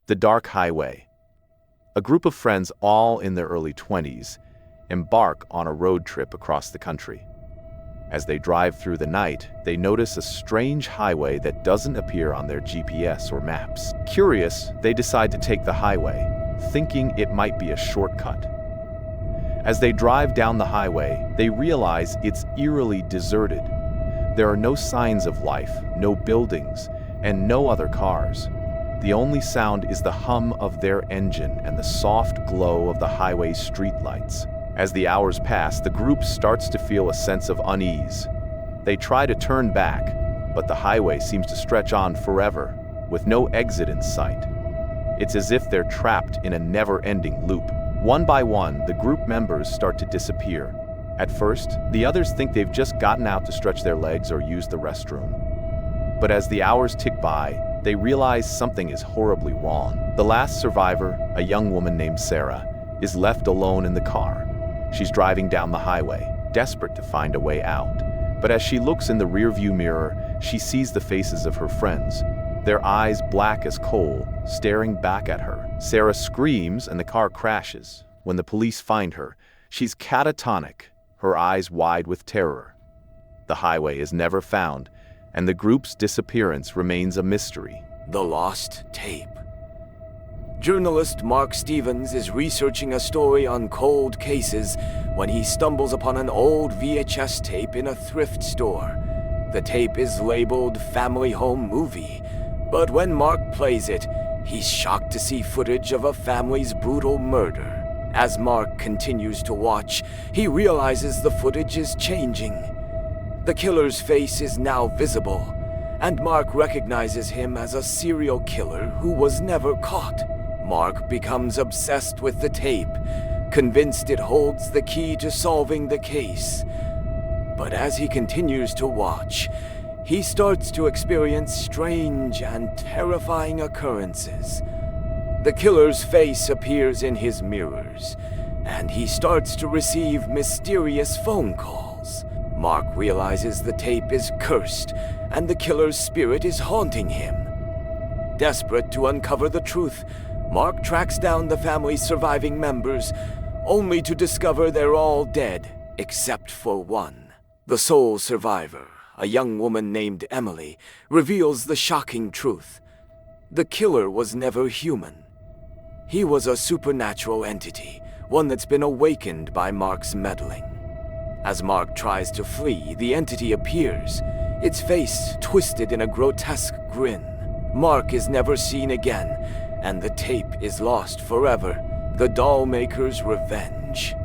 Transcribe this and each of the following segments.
The Dark Highway. A group of friends, all in their early 20s, embark on a road trip across the country. As they drive through the night, they notice a strange highway that doesn't appear on their GPS or maps. Curious, they decide to take the highway, thinking it might be a shortcut. As they drive down the highway, they realize it's eerily deserted. There are no signs of life, no buildings, and no other cars. The only sound is the hum of their engine and the soft glow of the highway's streetlights. As the hours pass, the group starts to feel a sense of unease. They try to turn back, but the highway seems to stretch on forever, with no exit in sight. It's as if they're trapped in a never-ending loop. One by one, the group members start to disappear. At first, the others think they've just gotten out to stretch their legs or use the restroom. But as the hours tick by, they realize something is horribly wrong. The last survivor, a young woman named Sarah, is left alone in the car. She's driving down the highway, desperate to find a way out. But as she looks in the rearview mirror, she sees the faces of her friends, their eyes black as coal, staring back at her. Sarah screams and the car crashes. When the police find her, she's catatonic, her eyes wide with terror. The highway is never found, and the group's disappearance remains a mystery. The Lost Tape. Journalist Mark Stevens is researching a story on cold cases when he stumbles upon an old VHS tape in a thrift store. The tape is labeled Family Home Movie, but when Mark plays it, he's shocked to see footage of a family's brutal murder. As Mark continues to watch, he realizes the footage is changing. The killer's face is now visible, and Mark recognizes him as a serial killer who was never caught. Mark becomes obsessed with the tape, convinced it holds the key to solving the case. But as he continues to watch, he starts to experience strange and terrifying occurrences. The killer's face appears in his mirrors, and he starts to receive mysterious phone calls. Mark realizes the tape is cursed, and the killer's spirit is haunting him. Desperate to uncover the truth, Mark tracks down the family's surviving members, only to discover they're all dead, except for one. The sole survivor, a young woman named Emily, reveals the shocking truth. The killer was never human. He was a supernatural entity, one that's been awakened by Mark's meddling. As Mark tries to flee, the entity appears, its face twisted in a grotesque grin. Mark is never seen again, and the tape is lost forever. The Dollmaker's revenge.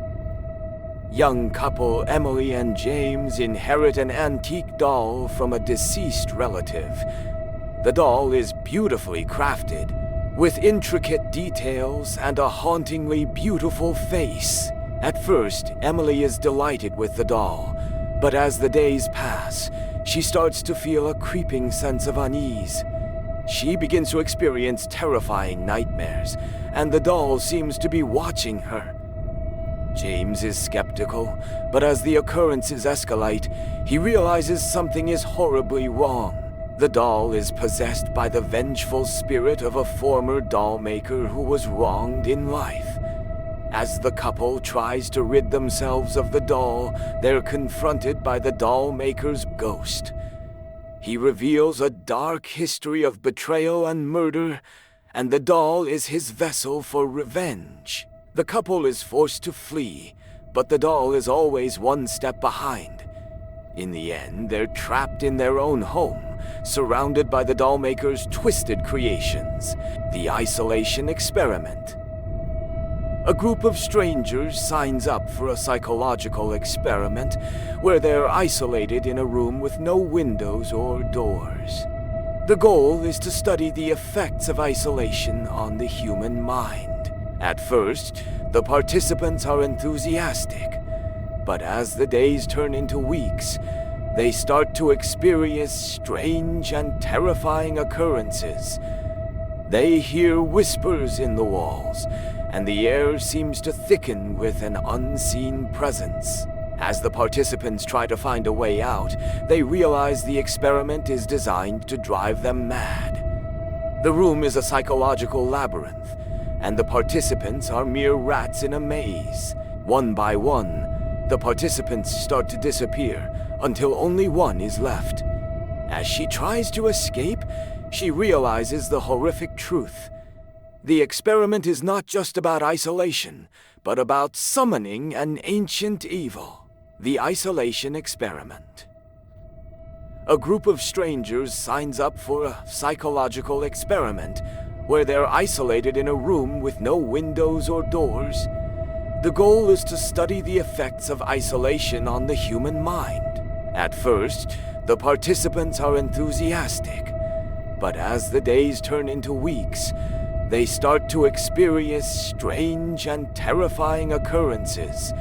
Young couple Emily and James inherit an antique doll from a deceased relative. The doll is beautifully crafted, with intricate details and a hauntingly beautiful face. At first, Emily is delighted with the doll, but as the days pass, she starts to feel a creeping sense of unease. She begins to experience terrifying nightmares, and the doll seems to be watching her. James is skeptical, but as the occurrences escalate, he realizes something is horribly wrong. The doll is possessed by the vengeful spirit of a former dollmaker who was wronged in life. As the couple tries to rid themselves of the doll, they're confronted by the dollmaker's ghost. He reveals a dark history of betrayal and murder, and the doll is his vessel for revenge. The couple is forced to flee, but the doll is always one step behind. In the end, they're trapped in their own home, surrounded by the dollmaker's twisted creations, the isolation experiment. A group of strangers signs up for a psychological experiment where they're isolated in a room with no windows or doors. The goal is to study the effects of isolation on the human mind. At first, the participants are enthusiastic, but as the days turn into weeks, they start to experience strange and terrifying occurrences. They hear whispers in the walls, and the air seems to thicken with an unseen presence. As the participants try to find a way out, they realize the experiment is designed to drive them mad. The room is a psychological labyrinth, and the participants are mere rats in a maze. One by one, the participants start to disappear until only one is left. As she tries to escape, she realizes the horrific truth. The experiment is not just about isolation, but about summoning an ancient evil. The isolation experiment. A group of strangers signs up for a psychological experiment where they're isolated in a room with no windows or doors. The goal is to study the effects of isolation on the human mind. At first, the participants are enthusiastic, but as the days turn into weeks, they start to experience strange and terrifying occurrences.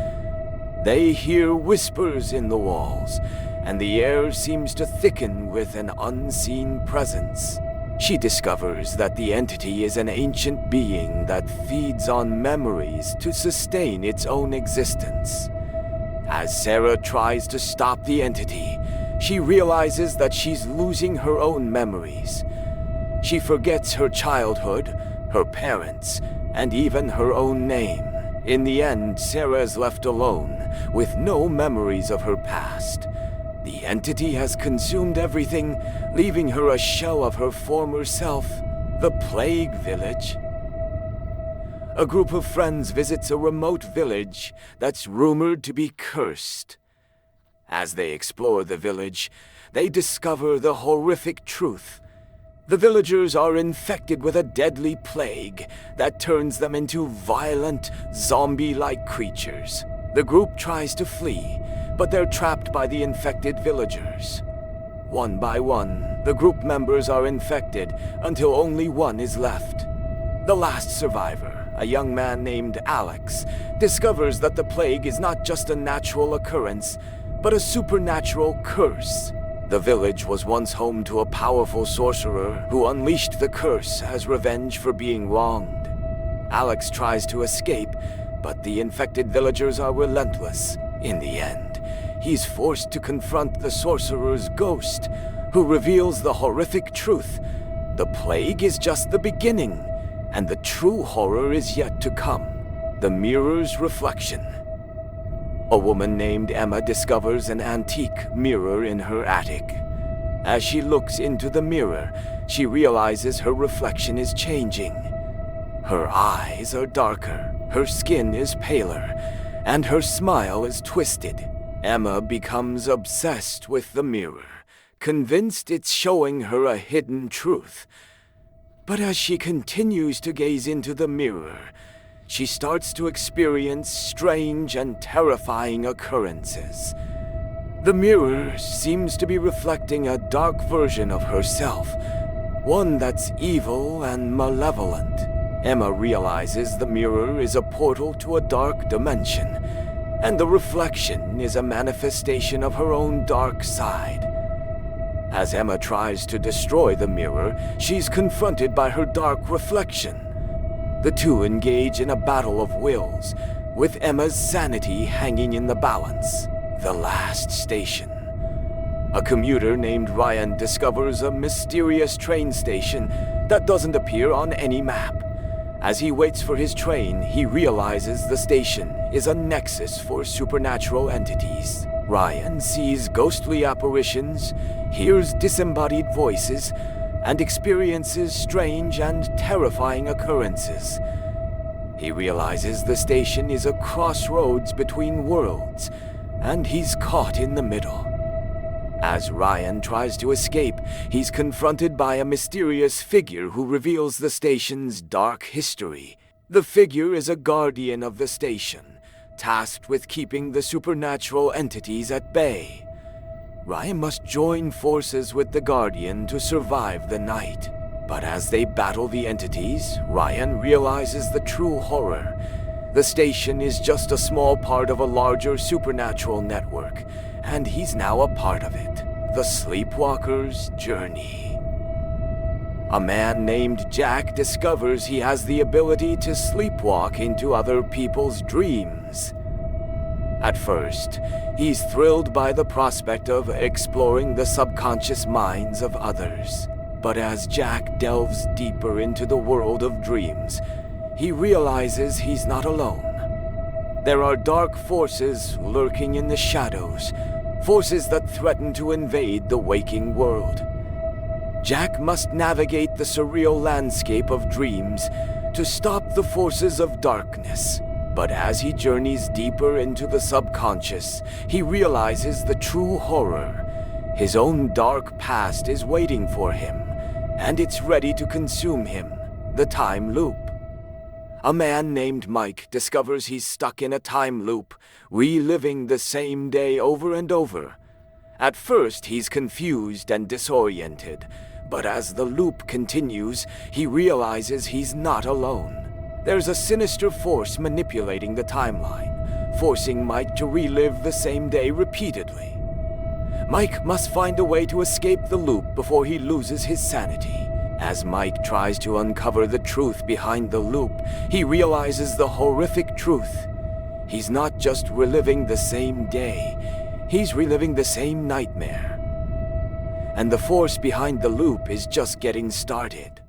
They hear whispers in the walls, and the air seems to thicken with an unseen presence. She discovers that the entity is an ancient being that feeds on memories to sustain its own existence. As Sarah tries to stop the entity, she realizes that she's losing her own memories. She forgets her childhood, her parents, and even her own name. In the end, Sarah is left alone, with no memories of her past. The entity has consumed everything, leaving her a shell of her former self, the Plague Village. A group of friends visits a remote village that's rumored to be cursed. As they explore the village, they discover the horrific truth. The villagers are infected with a deadly plague that turns them into violent, zombie-like creatures. The group tries to flee, but they're trapped by the infected villagers. One by one, the group members are infected until only one is left. The last survivor, a young man named Alex, discovers that the plague is not just a natural occurrence, but a supernatural curse. The village was once home to a powerful sorcerer who unleashed the curse as revenge for being wronged. Alex tries to escape, but the infected villagers are relentless. In the end, he's forced to confront the sorcerer's ghost, who reveals the horrific truth. The plague is just the beginning, and the true horror is yet to come. The mirror's reflection. A woman named Emma discovers an antique mirror in her attic. As she looks into the mirror, she realizes her reflection is changing. Her eyes are darker, her skin is paler, and her smile is twisted. Emma becomes obsessed with the mirror, convinced it's showing her a hidden truth. But as she continues to gaze into the mirror, she starts to experience strange and terrifying occurrences. The mirror seems to be reflecting a dark version of herself, one that's evil and malevolent. Emma realizes the mirror is a portal to a dark dimension, and the reflection is a manifestation of her own dark side. As Emma tries to destroy the mirror, she's confronted by her dark reflection. The two engage in a battle of wills, with Emma's sanity hanging in the balance. The last station. A commuter named Ryan discovers a mysterious train station that doesn't appear on any map. As he waits for his train, he realizes the station is a nexus for supernatural entities. Ryan sees ghostly apparitions, hears disembodied voices, and experiences strange and terrifying occurrences. He realizes the station is a crossroads between worlds, and he's caught in the middle. As Ryan tries to escape, he's confronted by a mysterious figure who reveals the station's dark history. The figure is a guardian of the station, tasked with keeping the supernatural entities at bay. Ryan must join forces with the Guardian to survive the night. But as they battle the entities, Ryan realizes the true horror. The station is just a small part of a larger supernatural network, and he's now a part of it. The Sleepwalker's Journey. A man named Jack discovers he has the ability to sleepwalk into other people's dreams. At first, he's thrilled by the prospect of exploring the subconscious minds of others. But as Jack delves deeper into the world of dreams, he realizes he's not alone. There are dark forces lurking in the shadows, forces that threaten to invade the waking world. Jack must navigate the surreal landscape of dreams to stop the forces of darkness. But as he journeys deeper into the subconscious, he realizes the true horror. His own dark past is waiting for him, and it's ready to consume him, the time loop. A man named Mike discovers he's stuck in a time loop, reliving the same day over and over. At first, he's confused and disoriented, but as the loop continues, he realizes he's not alone. There's a sinister force manipulating the timeline, forcing Mike to relive the same day repeatedly. Mike must find a way to escape the loop before he loses his sanity. As Mike tries to uncover the truth behind the loop, he realizes the horrific truth. He's not just reliving the same day, he's reliving the same nightmare. And the force behind the loop is just getting started.